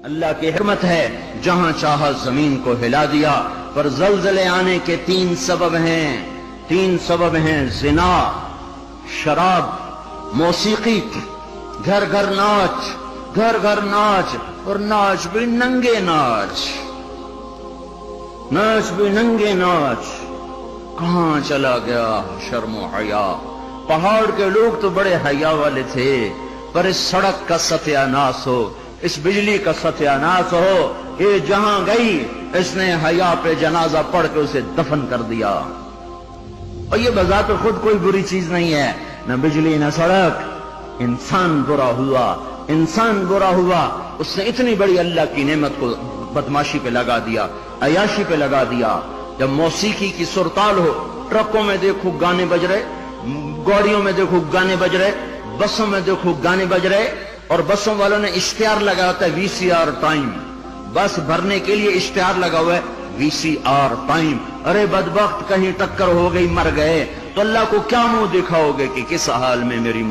اللہ کی حکمت ہے، جہاں چاہا زمین کو ہلا دیا، پر زلزلے آنے کے تین سبب ہیں زنا، شراب، موسیقی، گھر گھر ناچ، اور ناچ بھی ننگے ناچ، کہاں چلا گیا شرم و حیا؟ پہاڑ کے لوگ تو بڑے حیا والے تھے، پر اس سڑک کا ستیہ ناس ہو، اس بجلی کا ستیہ ناس ہو، یہ جہاں گئی اس نے حیا پہ جنازہ پڑھ کے اسے دفن کر دیا۔ اور یہ بذات خود کوئی بری چیز نہیں ہے، نہ بجلی نہ سڑک، انسان برا ہوا، اس نے اتنی بڑی اللہ کی نعمت کو بدماشی پہ لگا دیا، عیاشی پہ لگا دیا۔ جب موسیقی کی سرتال ہو، ٹرکوں میں دیکھو گانے بج رہے، گاڑیوں میں دیکھو گانے بج رہے، بسوں میں دیکھو گانے بج رہے، اور بسوں والوں نے اشتہار لگا ہوتا ہے VCR ٹائم، بس بھرنے کے لیے اشتہار لگا ہوا ہے VCR ٹائم۔ ارے بدبخت، کہیں ٹکر ہو گئی مر گئے تو اللہ کو کیا منہ دکھاؤ گے کہ کس حال میں میری